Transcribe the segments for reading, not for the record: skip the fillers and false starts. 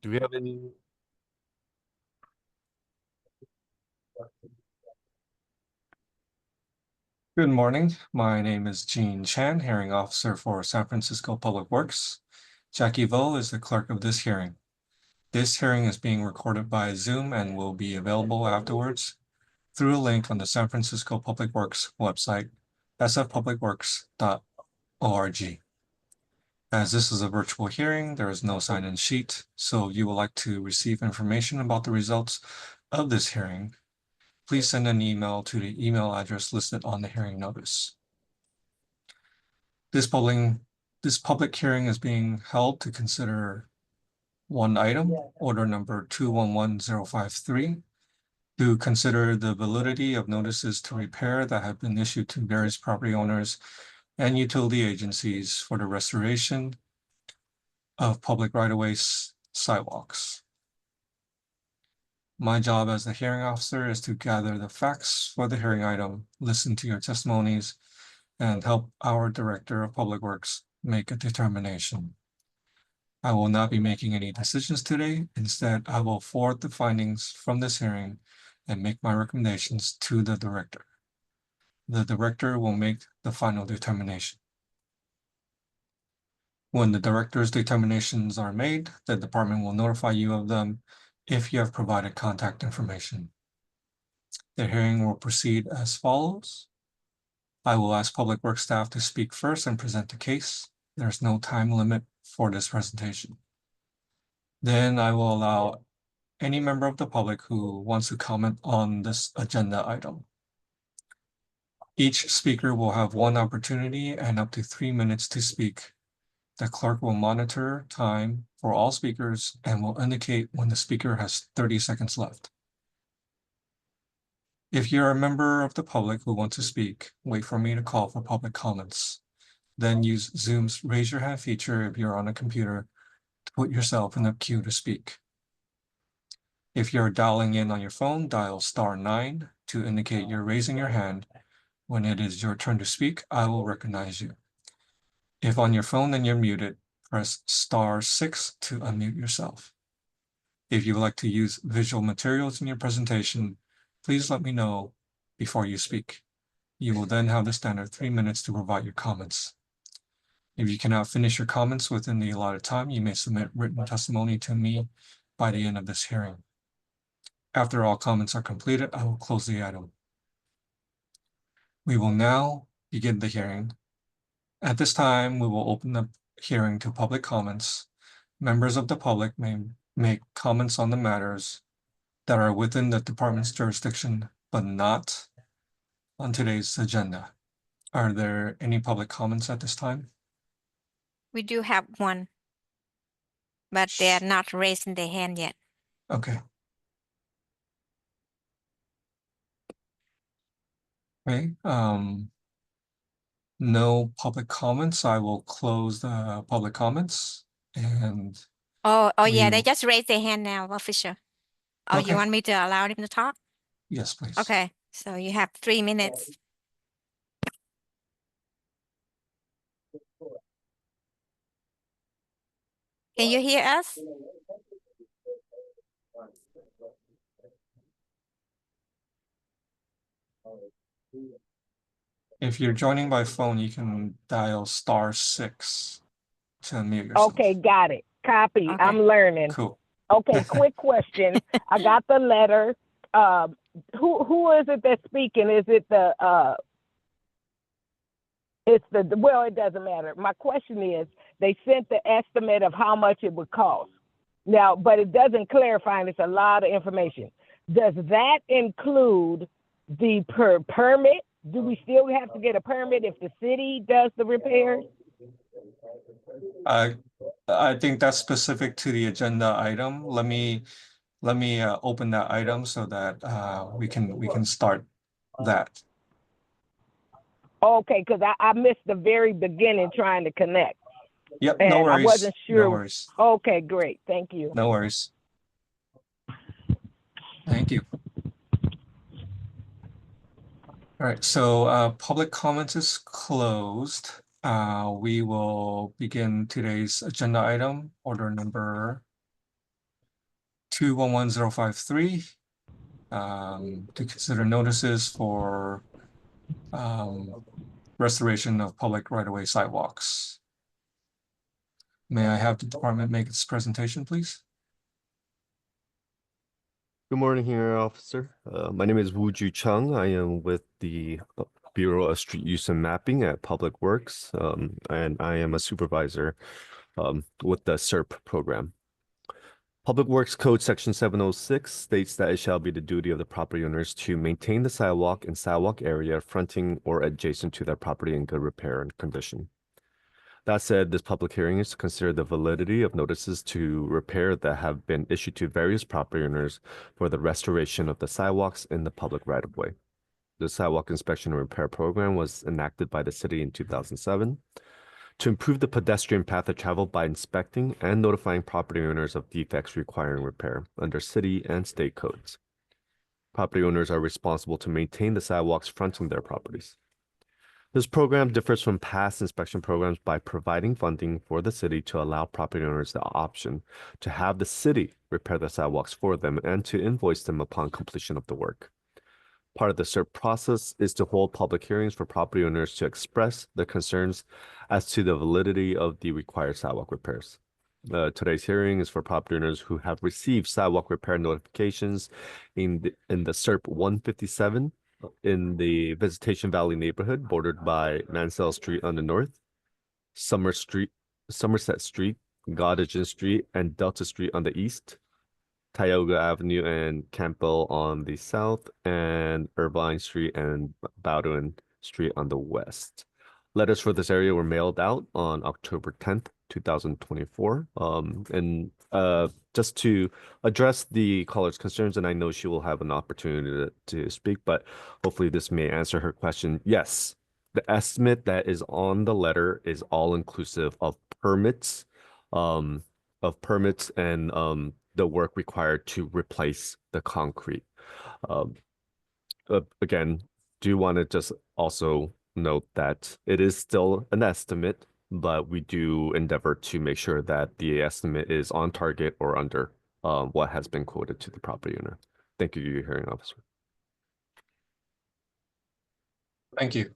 Do we have any? Good morning. My name is Gene Chan, Hearing Officer for San Francisco Public Works. Jackie Vo is the clerk of this hearing. This hearing is being recorded by Zoom and will be available afterwards through a link on the San Francisco Public Works website, sfpublicworks.org. As this is a virtual hearing, there is no sign-in sheet, so if you would like to receive information about the results of this hearing, please send an email to the email address listed on the hearing notice. This public hearing is being held to consider one item, order number 211053, to consider the validity of notices to repair that have been issued to various property owners and utility agencies for the restoration of public right-of-way sidewalks. My job as the hearing officer is to gather the facts for the hearing item, listen to your testimonies, and help our Director of Public Works make a determination. I will not be making any decisions today. Instead, I will forward the findings from this hearing and make my recommendations to the Director. The Director will make the final determination. When the Director's determinations are made, the department will notify you of them if you have provided contact information. The hearing will proceed as follows. I will ask Public Works staff to speak first and present the case. There's no time limit for this presentation. Then I will allow any member of the public who wants to comment on this agenda item. Each speaker will have one opportunity and up to 3 minutes to speak. The clerk will monitor time for all speakers and will indicate when the speaker has 30 seconds left. If you're a member of the public who wants to speak, wait for me to call for public comments. Then use Zoom's raise your hand feature if you're on a computer to put yourself in the queue to speak. If you're dialing in on your phone, dial *9 to indicate you're raising your hand. When it is your turn to speak, I will recognize you. If on your phone and you're muted, press *6 to unmute yourself. If you would like to use visual materials in your presentation, please let me know before you speak. You will then have the standard 3 minutes to provide your comments. If you cannot finish your comments within the allotted time, you may submit written testimony to me by the end of this hearing. After all comments are completed, I will close the item. We will now begin the hearing. At this time, we will open the hearing to public comments. Members of the public may make comments on the matters that are within the department's jurisdiction, but not on today's agenda. Are there any public comments at this time? We do have one, but they are not raising their hand yet. Okay. Okay, no public comments. I will close the public comments and Oh, yeah, they will- just raised their hand now, official. Oh, Okay. you want me to allow them to talk? yes, please. Okay, so you have 3 minutes. Can you hear us? If you're joining by phone, you can dial *6 to unmute yourself. Okay, got it. Copy. Okay. I'm learning. Cool. Okay, quick question. I got the letter. Who is it that's speaking? Is it well, it doesn't matter. My question is, they sent the estimate of how much it would cost. Now, but it doesn't clarify, and it's a lot of information. Does that include the permit? Do we still have to get a permit if the city does the repairs? I think that's specific to the agenda item. Let me open that item so that we can start that. Okay, because I missed the very beginning trying to connect. Yep, And no worries. I wasn't sure. No worries. Okay, great. Thank you. No worries. Thank you. All right, so public comments is closed. We will begin today's agenda item, order number 211053 to consider notices for restoration of public right-of-way sidewalks. May I have the department make its presentation, please? Good morning, here, officer. My name is Woo Ju Chung. I am with the Bureau of Street Use and Mapping at Public Works, and I am a supervisor with the SERP program. Public Works Code Section 706 states that it shall be the duty of the property owners to maintain the sidewalk and sidewalk area fronting or adjacent to their property in good repair and condition. That said, this public hearing is to consider the validity of notices to repair that have been issued to various property owners for the restoration of the sidewalks in the public right-of-way. The Sidewalk Inspection and Repair Program was enacted by the city in 2007 to improve the pedestrian path of travel by inspecting and notifying property owners of defects requiring repair under city and state codes. Property owners are responsible to maintain the sidewalks fronting their properties. This program differs from past inspection programs by providing funding for the city to allow property owners the option to have the city repair the sidewalks for them and to invoice them upon completion of the work. Part of the SERP process is to hold public hearings for property owners to express their concerns as to the validity of the required sidewalk repairs. Today's hearing is for property owners who have received sidewalk repair notifications in the SERP 157 in the Visitation Valley neighborhood bordered by Mansell Street on the north, Somerset Street, Gottingen Street, and Delta Street on the east, Tioga Avenue and Campbell on the south, and Irvine Street and Bowdoin Street on the west. Letters for this area were mailed out on October 10th, 2024. Just to address the caller's concerns, and I know she will have an opportunity to speak, but hopefully this may answer her question. Yes, the estimate that is on the letter is all inclusive of permits, and the work required to replace the concrete. Again, do want to just also note that it is still an estimate, but we do endeavor to make sure that the estimate is on target or under what has been quoted to the property owner. Thank you, your hearing officer. Thank you.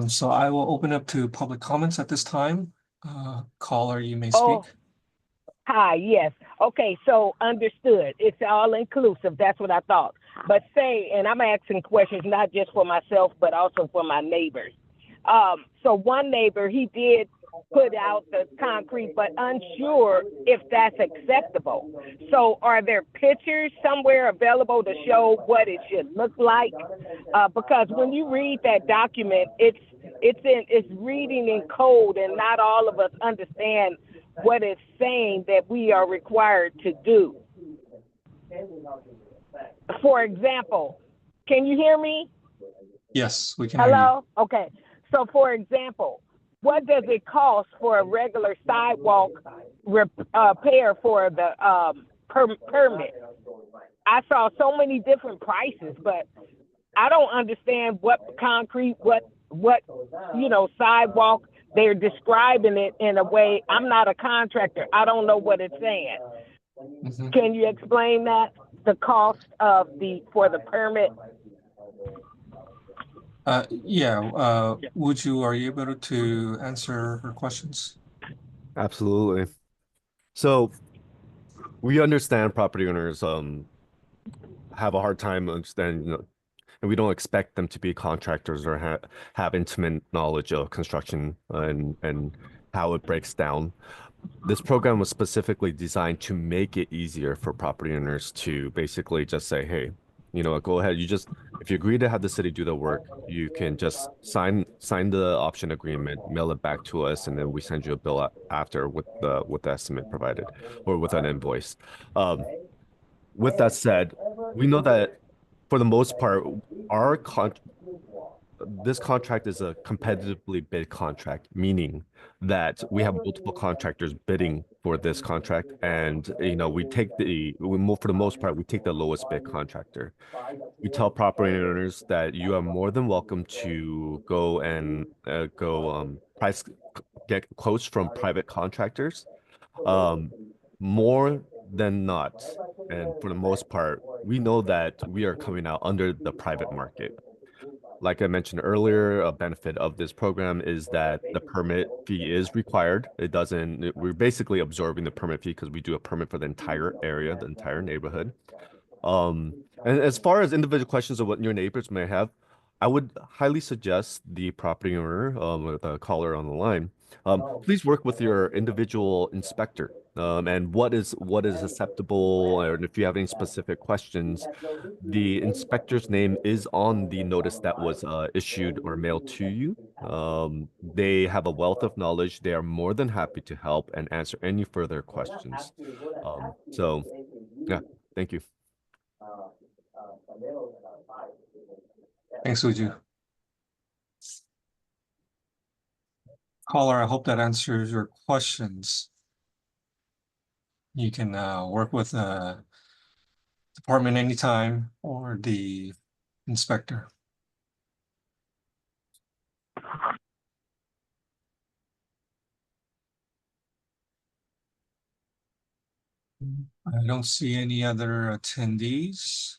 So I will open up to public comments at this time. Caller, you may speak. Oh, hi, yes. Okay, so understood. It's all inclusive. That's what I thought. But say, and I'm asking questions not just for myself, but also for my neighbors. So one neighbor, he did put out the concrete, but unsure if that's acceptable. So are there pictures somewhere available to show what it should look like? Because when you read that document, it's reading in code, and not all of us understand what it's saying that we are required to do. For example, can you hear me? Yes, we can hear you. Hello? Okay. So for example, what does it cost for a regular sidewalk repair for the permit? I saw so many different prices, but I don't understand what concrete, what sidewalk. They're describing it in a way. I'm not a contractor. I don't know what it's saying. Mhm. Can you explain that? The cost of for the permit? Would you, are you able to answer her questions? Absolutely. So we understand property owners have a hard time understanding, and we don't expect them to be contractors or have intimate knowledge of construction and how it breaks down. This program was specifically designed to make it easier for property owners to basically just say, hey, go ahead. If you agree to have the city do the work, you can just sign the option agreement, mail it back to us, and then we send you a bill after with the estimate provided or with an invoice. With that said, we know that for the most part, this contract is a competitively bid contract, meaning that we have multiple contractors bidding for this contract, and for the most part, we take the lowest bid contractor. We tell property owners that you are more than welcome to go and get quotes from private contractors. More than not, and for the most part, we know that we are coming out under the private market. Like I mentioned earlier, a benefit of this program is that the permit fee is required. We're basically absorbing the permit fee because we do a permit for the entire area, the entire neighborhood. And as far as individual questions of what your neighbors may have, I would highly suggest the property owner, with a caller on the line, please work with your individual inspector. And what is acceptable, and if you have any specific questions, the inspector's name is on the notice that was issued or mailed to you. They have a wealth of knowledge. They are more than happy to help and answer any further questions. So, yeah, thank you. Thanks, Uju. Caller, I hope that answers your questions. You can work with the department anytime or the inspector. I don't see any other attendees.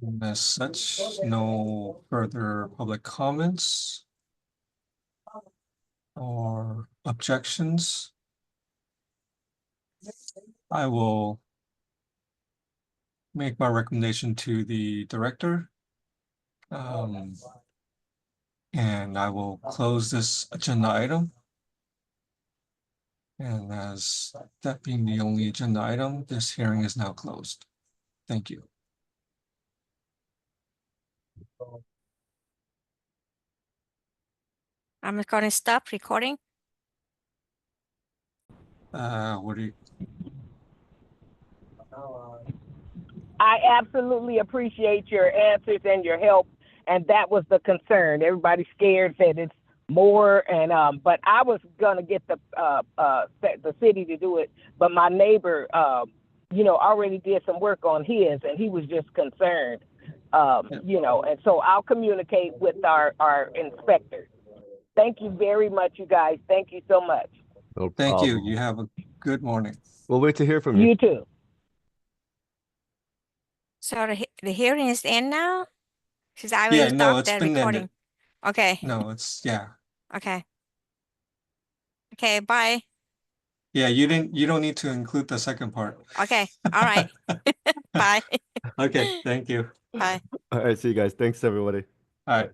And as such, no further public comments or objections. I will make my recommendation to the director. And I will close this agenda item. And as that being the only agenda item, this hearing is now closed. Thank you. I'm going to stop recording. What do you? I absolutely appreciate your answers and your help, and that was the concern. Everybody's scared that it's more, and but I was gonna get the city to do it, but my neighbor, already did some work on his, and he was just concerned, and so I'll communicate with our inspector. Thank you very much, you guys. Thank you so much. No Thank you. problem. You have a good morning. We'll wait to hear from you. You too. So the hearing is in now? Since I Yeah, already no, stopped it's the been recording. ended. Okay, No, it's yeah. okay. Okay, bye. Yeah, you don't need to include the second part. Okay, all right. Bye. Okay, thank you. Bye. All right, see you guys. Thanks, everybody. All right.